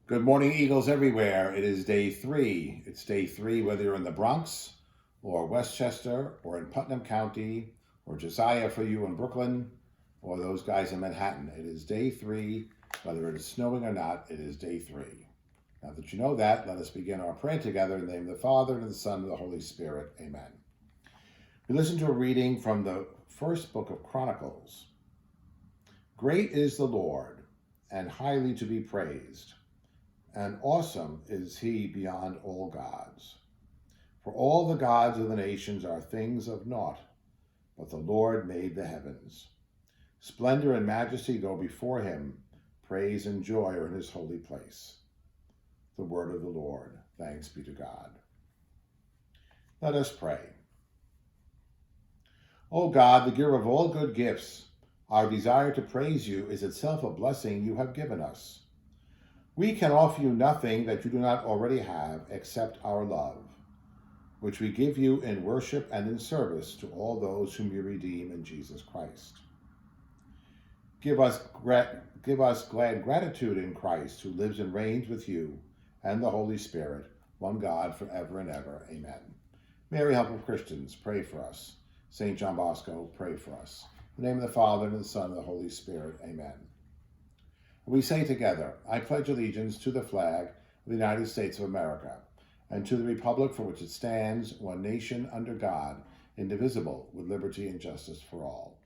Good morning, Eagles everywhere. It is day three. It's day three, whether you're in the Bronx or Westchester or in Putnam County or Josiah for you in Brooklyn or those guys in Manhattan. It is day three, whether it is snowing or not, it is day three. Now that you know that, let us begin our prayer together in the name of the Father and of the Son and of the Holy Spirit. Amen. We listen to a reading from the first book of Chronicles. Great is the Lord and highly to be praised, and awesome is he beyond all gods. For all the gods of the nations are things of naught, but the Lord made the heavens. Splendor and majesty go before him, praise and joy are in his holy place. The word of the Lord. Thanks be to God. Let us pray. O God, the giver of all good gifts, our desire to praise you is itself a blessing you have given us. We can offer you nothing that you do not already have except our love, which we give you in worship and in service to all those whom you redeem in Jesus Christ. Give us glad gratitude in Christ, who lives and reigns with you and the Holy Spirit, one God, forever and ever. Amen. Mary, help of Christians, pray for us. St. John Bosco, pray for us. In the name of the Father, and of the Son, and of the Holy Spirit. Amen. We say together, I pledge allegiance to the flag of the United States of America, and to the republic for which it stands, one nation under God, indivisible, with liberty and justice for all.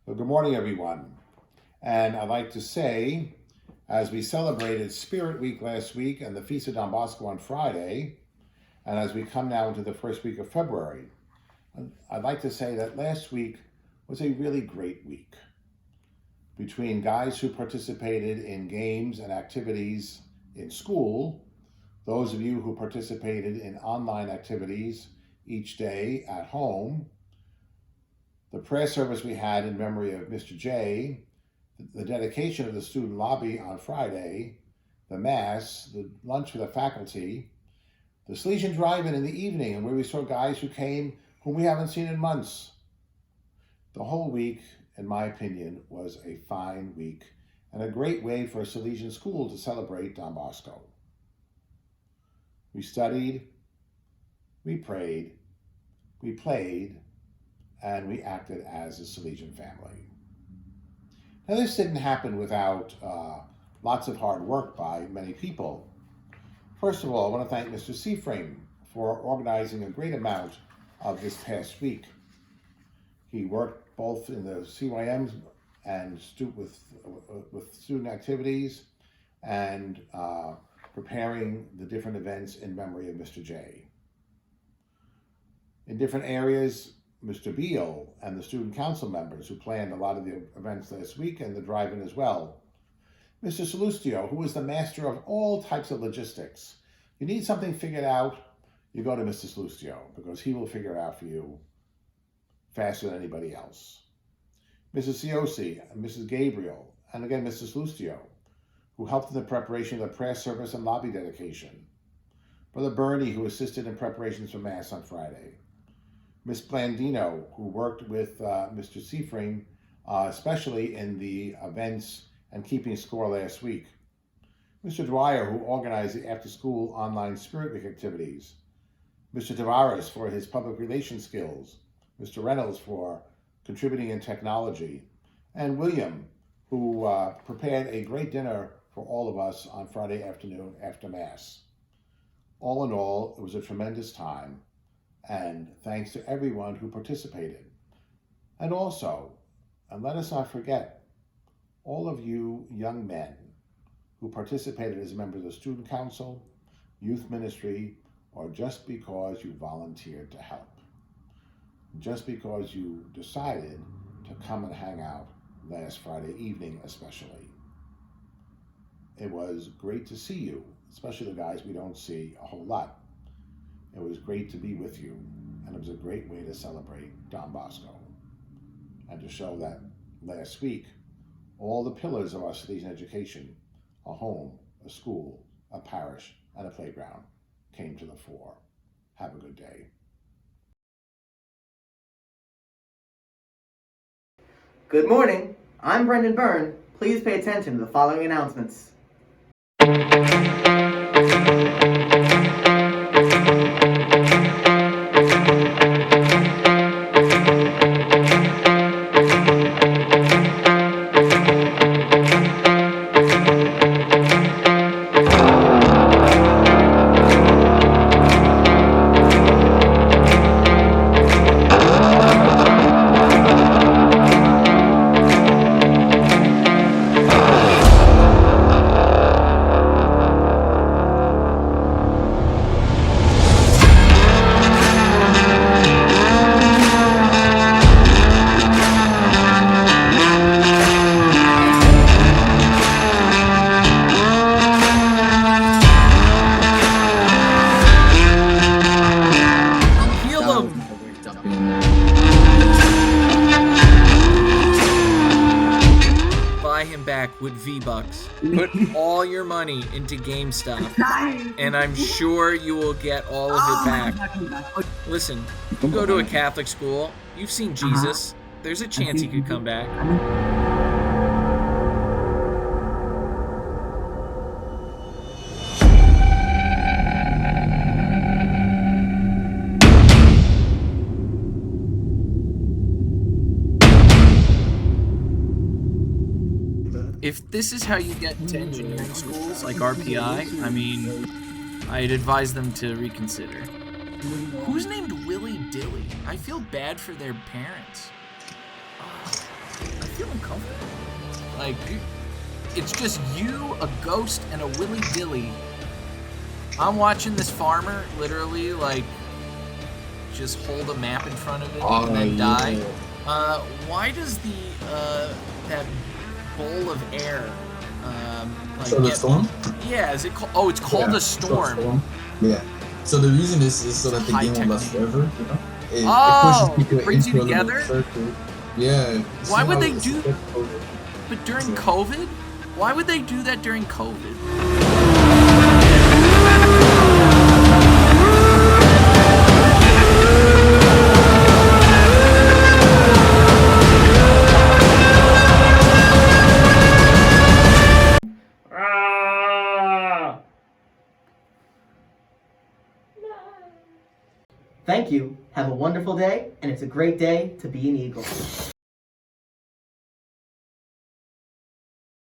Well, good morning, everyone. And I'd like to say, as we celebrated Spirit Week last week and the Feast of Don Bosco on Friday, and as we come now into the first week of February, I'd like to say that last week was a really great week. Between guys who participated in games and activities in school, those of you who participated in online activities each day at home, the prayer service we had in memory of Mr. J, the dedication of the student lobby on Friday, the Mass, the lunch for the faculty, the Salesian drive-in in the evening, and where we saw guys who came whom we haven't seen in months. The whole week, in my opinion, was a fine week and a great way for a Salesian school to celebrate Don Bosco. We studied, we prayed, we played, and we acted as a Salesian family. Now, this didn't happen without lots of hard work by many people. First of all, I want to thank Mr. Seaframe for organizing a great amount of this past week. He worked both in the CYMs and with student activities and preparing the different events in memory of Mr. J. In different areas, Mr. Beal and the student council members who planned a lot of the events last week and the drive-in as well. Mr. Salustio, who is the master of all types of logistics. You need something figured out, you go to Mr. Salustio, because he will figure it out for you faster than anybody else. Mrs. Ciosi and Mrs. Gabriel, and again Mr. Salustio, who helped in the preparation of the prayer service and lobby dedication. Brother Bernie, who assisted in preparations for Mass on Friday. Miss Blandino, who worked with Mr. Seaframe, especially in the events and keeping score last week. Mr. Dwyer, who organized the after-school online Spirit Week activities. Mr. Tavares for his public relations skills. Mr. Reynolds for contributing in technology. And William, who prepared a great dinner for all of us on Friday afternoon after Mass. All in all, it was a tremendous time. And thanks to everyone who participated. And also, and let us not forget, all of you young men who participated as members of student council, youth ministry, or just because you volunteered to help. Just because you decided to come and hang out last Friday evening especially. It was great to see you, especially the guys we don't see a whole lot. It was great to be with you, and it was a great way to celebrate Don Bosco and to show that last week all the pillars of our city's education, a home, a school, a parish, and a playground, came to the fore. Have a good day. Good morning. I'm Brendan Byrne. Please pay attention to the following announcements. Buy him back with V-Bucks. Put all your money into GameStop, and I'm sure you will get all of it back. Listen, you go to a Catholic school, you've seen Jesus, there's a chance he could come back. If this is how you get into engineering schools like RPI, I mean, I'd advise them to reconsider. Who's named Willy Dilly? I feel bad for their parents. I feel uncomfortable. Like, it's just you, a ghost, and a Willy Dilly. I'm watching this farmer literally, like, just hold a map in front of it and then die. Why does that bowl of air like so the storm? Yeah, is it called? Oh, it's called a storm. Yeah. So the reason is so that the game will last forever, you know? It pushes people brings into you together? Yeah. Why would they do? But during COVID? Why would they do that during COVID? Thank you. Have a wonderful day, and it's a great day to be an eagle.